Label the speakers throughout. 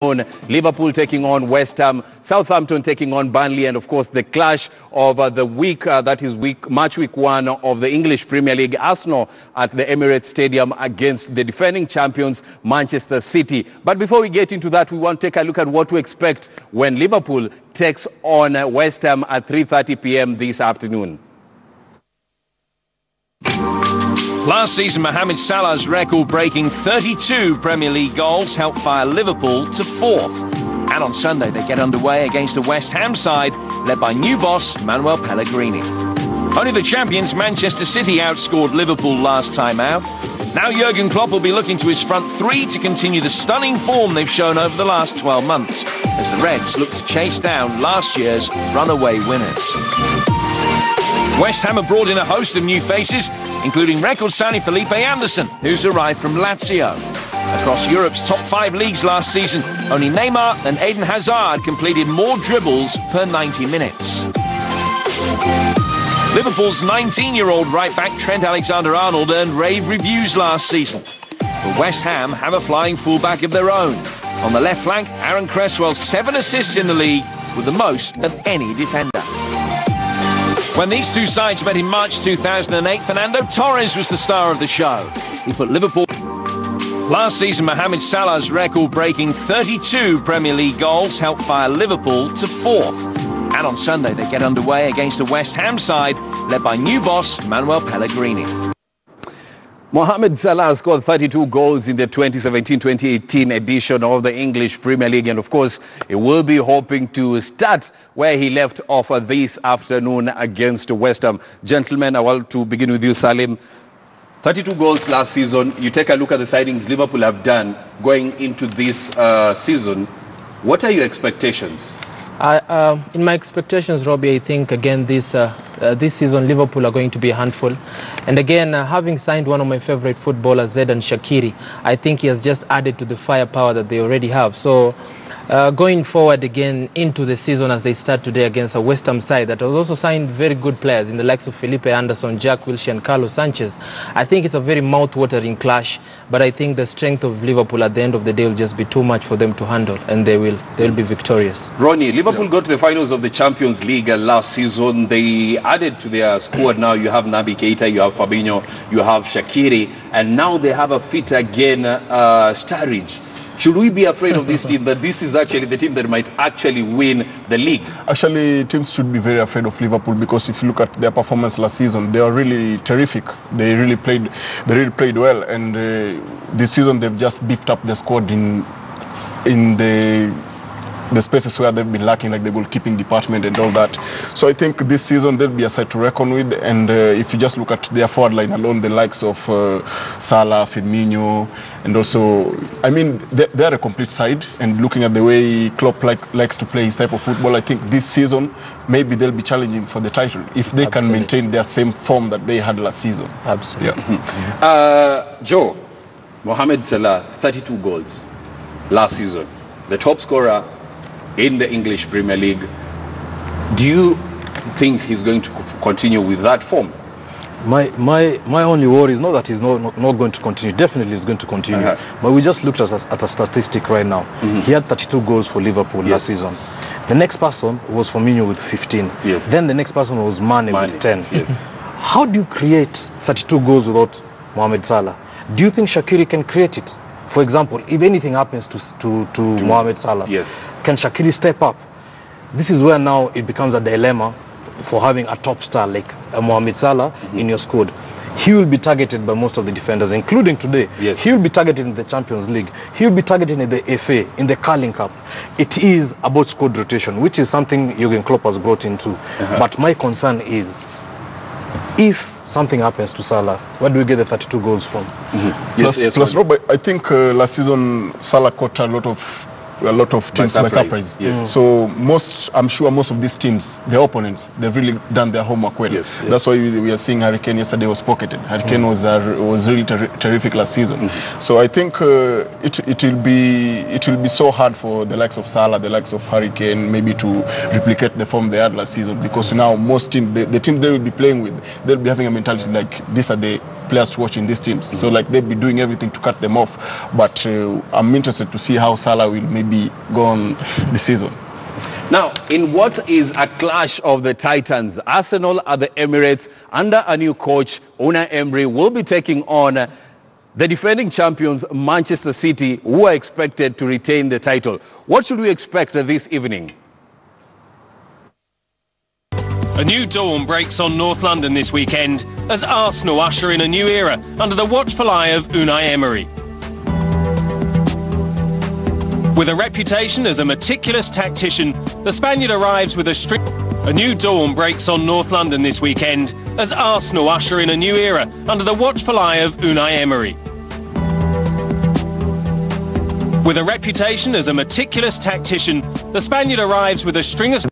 Speaker 1: Liverpool taking on West Ham, Southampton taking on Burnley, and of course the clash of the week, that is match week 1 of the English Premier League. Arsenal at the Emirates Stadium against the defending champions Manchester City. But before we get into that, we want to take a look at what to expect when Liverpool takes on West Ham at 3:30 p.m. this afternoon.
Speaker 2: Last season, Mohamed Salah's record-breaking 32 Premier League goals helped fire Liverpool to 4th. And on Sunday, they get underway against the West Ham side, led by new boss Manuel Pellegrini. Only the champions Manchester City outscored Liverpool last time out. Now Jurgen Klopp will be looking to his front three to continue the stunning form they've shown over the last 12 months, as the Reds look to chase down last year's runaway winners. West Ham have brought in a host of new faces, including record signing Felipe Anderson, who's arrived from Lazio. Across Europe's top 5 leagues last season, only Neymar and Eden Hazard completed more dribbles per 90 minutes. Liverpool's 19-year-old right-back Trent Alexander-Arnold earned rave reviews last season. But West Ham have a flying fullback of their own. On the left flank, Aaron Cresswell's 7 assists in the league, with the most of any defender. When these two sides met in March 2008, Fernando Torres was the star of the show. He put Liverpool... Last season, Mohamed Salah's record-breaking 32 Premier League goals helped fire Liverpool to 4th. And on Sunday, they get underway against the West Ham side, led by new boss Manuel Pellegrini.
Speaker 1: Mohamed Salah scored 32 goals in the 2017-2018 edition of the English Premier League, and of course he will be hoping to start where he left off this afternoon against West Ham. Gentlemen, I want to begin with you, Salim. 32 goals last season. You take a look at the signings Liverpool have done going into this season. What are your expectations?
Speaker 3: In my expectations, Robbie, I think again this season Liverpool are going to be a handful. And again, having signed one of my favorite footballers, Xherdan Shaqiri, I think he has just added to the firepower that they already have. So going forward again into the season as they start today against a West Ham side that has also signed very good players in the likes of Felipe Anderson, Jack Wilshere and Carlos Sanchez, I think it's a very mouth-watering clash, but I think the strength of Liverpool at the end of the day will just be too much for them to handle, and they'll be victorious.
Speaker 1: Ronnie, Liverpool got to the finals of the Champions League last season. They added to their squad. Now you have Naby Keita, you have Fabinho, you have Shaqiri, and now they have a fit again, Sturridge. Should we be afraid of this team, that this is actually the team that might actually win the league? Actually,
Speaker 4: teams should be very afraid of Liverpool, because if you look at their performance last season, they are really terrific. They really played well, and this season they've just beefed up the squad in the spaces where they've been lacking, like the goalkeeping department and all that. So I think this season there'll be a side to reckon with, and if you just look at their forward line alone, the likes of Salah, Firmino, and also, I mean, they're a complete side, and looking at the way Klopp likes to play his type of football, I think this season maybe they'll be challenging for the title if they can maintain their same form that they had last season.
Speaker 3: Absolutely.
Speaker 1: Yeah. Joe, Mohamed Salah, 32 goals last season, the top scorer in the English Premier League. Do you think he's going to continue with that form?
Speaker 5: My only worry is not that he's not going to continue. Definitely he's going to continue. But we just looked at a statistic right now. He had 32 goals for Liverpool last season. The next person was Firmino with 15. Then the next person was Mane with 10. How do you create 32 goals without Mohamed Salah? Do you think Shaqiri can create it? For example, if anything happens to Mohamed Salah, can Shaqiri step up? This is where now it becomes a dilemma for having a top star like Mohamed Salah in your squad. He will be targeted by most of the defenders, including today. He will be targeted in the Champions League. He will be targeted in the FA, in the Carling Cup. It is about squad rotation, which is something Jurgen Klopp has brought into. But my concern is, if something happens to Salah, where do we get the 32 goals from?
Speaker 4: Plus, Rob, I think last season Salah caught a lot of teams by surprise. So I'm sure most of these teams, the opponents, they've really done their homework well. That's why we are seeing Harry Kane yesterday was pocketed. Harry Kane was really terrific last season. So I think it will be so hard for the likes of Salah, the likes of Harry Kane, maybe to replicate the form they had last season, because now most teams, the team they will be playing with, they'll be having a mentality like these are the players to watch in these teams. So like they'll be doing everything to cut them off. But I'm interested to see how Salah will maybe go on this season.
Speaker 1: Now, in what is a clash of the Titans, Arsenal at the Emirates under a new coach, Unai Emery, will be taking on the defending champions Manchester City, who are expected to retain the title. What should we expect this evening?
Speaker 2: A new dawn breaks on North London this weekend as Arsenal usher in a new era under the watchful eye of Unai Emery. With a reputation as a meticulous tactician, the Spaniard arrives with a string. A new dawn breaks on North London this weekend as Arsenal usher in a new era under the watchful eye of Unai Emery. With a reputation as a meticulous tactician, the Spaniard arrives with a string of...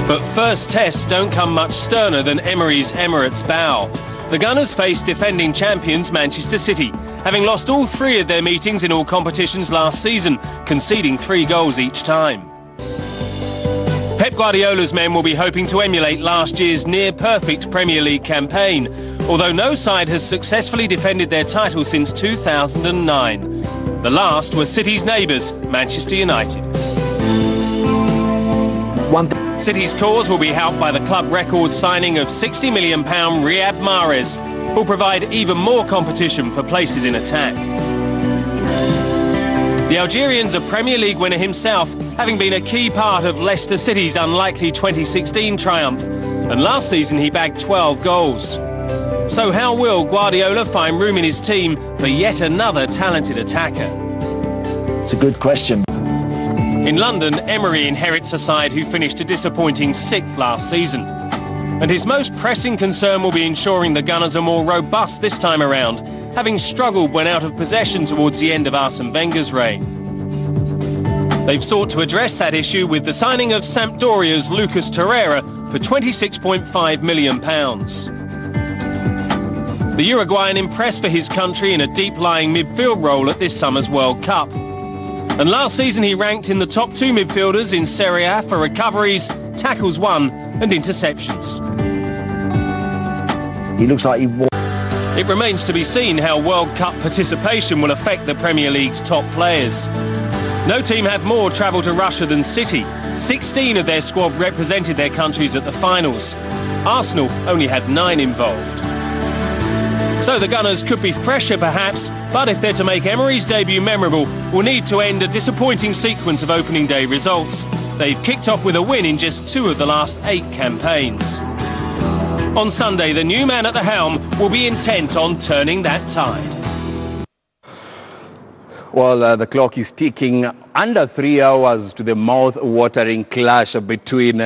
Speaker 2: But first tests don't come much sterner than Emery's Emirates bow. The Gunners face defending champions Manchester City, having lost all 3 of their meetings in all competitions last season, conceding 3 goals each time. Pep Guardiola's men will be hoping to emulate last year's near-perfect Premier League campaign, although no side has successfully defended their title since 2009. The last were City's neighbours, Manchester United. City's cause will be helped by the club record signing of £60 million Riyad Mahrez, who'll provide even more competition for places in attack. The Algerian's a Premier League winner himself, having been a key part of Leicester City's unlikely 2016 triumph, and last season he bagged 12 goals. So how will Guardiola find room in his team for yet another talented attacker?
Speaker 6: It's a good question.
Speaker 2: In London, Emery inherits a side who finished a disappointing 6th last season. And his most pressing concern will be ensuring the Gunners are more robust this time around, having struggled when out of possession towards the end of Arsene Wenger's reign. They've sought to address that issue with the signing of Sampdoria's Lucas Torreira for £26.5 million. The Uruguayan impressed for his country in a deep-lying midfield role at this summer's World Cup. And last season he ranked in the top 2 midfielders in Serie A for recoveries, tackles won and interceptions.
Speaker 6: He looks like he won.
Speaker 2: It remains to be seen how World Cup participation will affect the Premier League's top players. No team had more travel to Russia than City. 16 of their squad represented their countries at the finals. Arsenal only had 9 involved. So the Gunners could be fresher perhaps, but if they're to make Emery's debut memorable, will need to end a disappointing sequence of opening day results. They've kicked off with a win in just 2 of the last 8 campaigns. On Sunday, the new man at the helm will be intent on turning that tide.
Speaker 1: Well, the clock is ticking. Under 3 hours to the mouth-watering clash between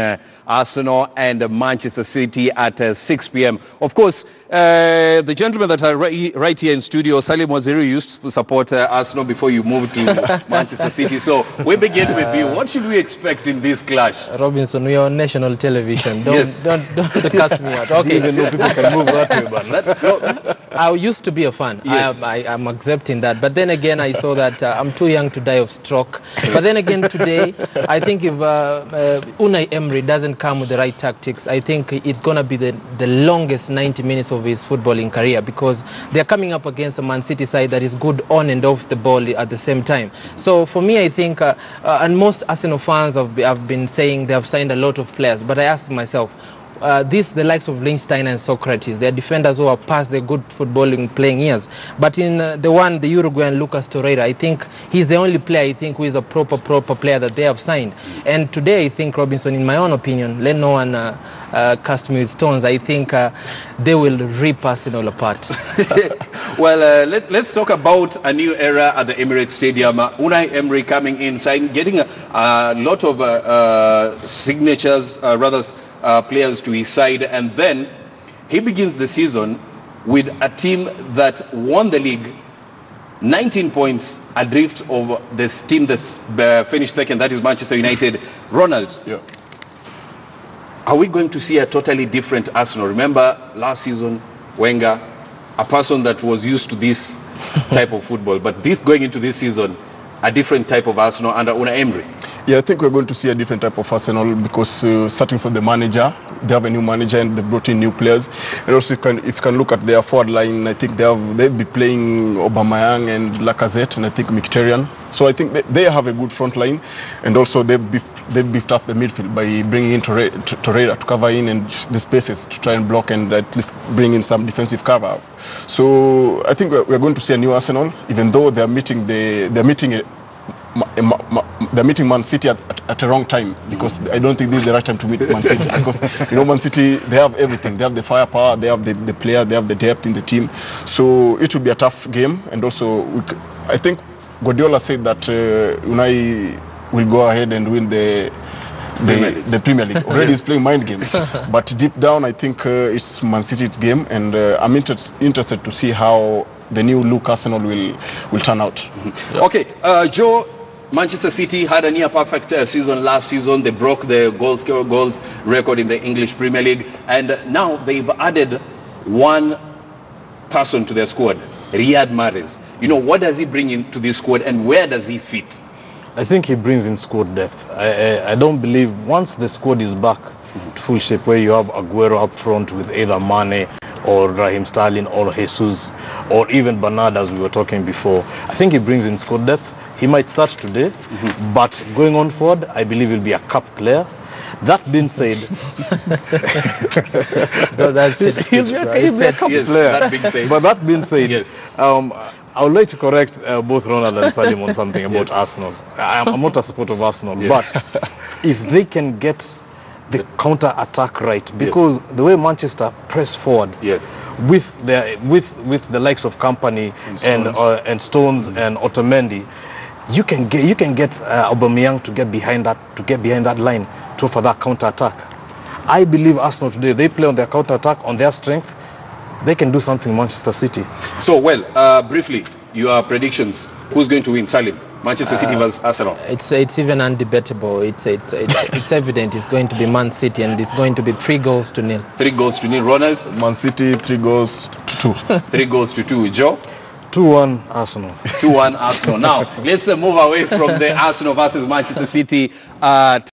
Speaker 1: Arsenal and Manchester City at 6 p.m. Of course, the gentlemen that are right here in studio, Salim Waziri, used to support Arsenal before you moved to Manchester City. So we begin with you. What should we expect in this clash?
Speaker 3: Robinson, we are on national television. Don't cast me out. Okay.
Speaker 5: Even though people can move that way, but
Speaker 3: I used to be a fan.
Speaker 1: Yes.
Speaker 3: I'm accepting that. But then again, I saw that I'm too young to die of stroke. But then again, today, I think if Unai Emery doesn't come with the right tactics, I think it's going to be the longest 90 minutes of his footballing career, because they're coming up against a Man City side that is good on and off the ball at the same time. So for me, I think, and most Arsenal fans have been saying they have signed a lot of players, but I ask myself, the likes of Lichtsteiner and Socrates, they're defenders who are past their good footballing playing years. But in the Uruguayan Lucas Torreira, I think he's the only player I think who is a proper player that they have signed. And today I think, Robinson, in my own opinion, let no one cast me with stones, I think they will rip Arsenal apart.
Speaker 1: Well, let's talk about a new era at the Emirates Stadium. Unai Emery coming inside, getting a lot of signatures, players to his side, and then he begins the season with a team that won the league 19 points adrift of this team that's finished second, that is Manchester United. Ronald,
Speaker 4: Yeah.
Speaker 1: are we going to see a totally different Arsenal? Remember last season, Wenger, a person that was used to this type of football, but this going into this season, a different type of Arsenal under Unai Emery.
Speaker 4: Yeah, I think we're going to see a different type of Arsenal because starting from the manager, they have a new manager and they brought in new players. And also, if you can look at their forward line, I think they'll be playing Aubameyang and Lacazette and I think Mkhitaryan. So I think they have a good front line, and also they beefed up the midfield by bringing in Torreira to cover in and the spaces to try and block and at least bring in some defensive cover. So I think we're going to see a new Arsenal, even though they're meeting Man City at the wrong time, because I don't think this is the right time to meet Man City because Man City, they have everything. They have the firepower, they have the player, they have the depth in the team. So it will be a tough game, and also I think Guardiola said that Unai will go ahead and win the Premier League. Already he's playing mind games, but deep down I think it's Man City's game, and I'm interested to see how the new look Arsenal will turn out.
Speaker 1: Okay, Joe, Manchester City had a near perfect season last season. They broke the goals record in the English Premier League, and now they've added one person to their squad, Riyad Mahrez. What does he bring into this squad, and where does he fit?
Speaker 5: I think he brings in squad depth. I don't believe once the squad is back to full shape, where you have Aguero up front with either Mane or Raheem Sterling or Jesus or even Bernard, as we were talking before, I think he brings in squad depth. He might start today, but going on forward, I believe he'll be a cup player. That being said,
Speaker 3: he'll
Speaker 5: be a cup player.
Speaker 1: That being said.
Speaker 5: But that being said,
Speaker 1: yes.
Speaker 5: I would like to correct both Ronald and Salim on something about Arsenal. I'm not a supporter of Arsenal, but if they can get the counter-attack right, because the way Manchester press forward with the likes of Company and Stones and Otamendi, you can get Aubameyang to get behind that line to offer that counter-attack. I believe Arsenal today, they play on their counter-attack, on their strength. They can do something Manchester City.
Speaker 1: So, briefly, your predictions. Who's going to win, Salim? Manchester City versus Arsenal?
Speaker 3: It's even undebatable. It's evident it's going to be Man City, and it's going to be 3-0.
Speaker 1: 3-0. Ronald?
Speaker 4: Man City, 3-2.
Speaker 1: 3-2. Joe?
Speaker 5: 2-1 Arsenal.
Speaker 1: 2-1 Arsenal. Now, let's move away from the Arsenal versus Manchester City.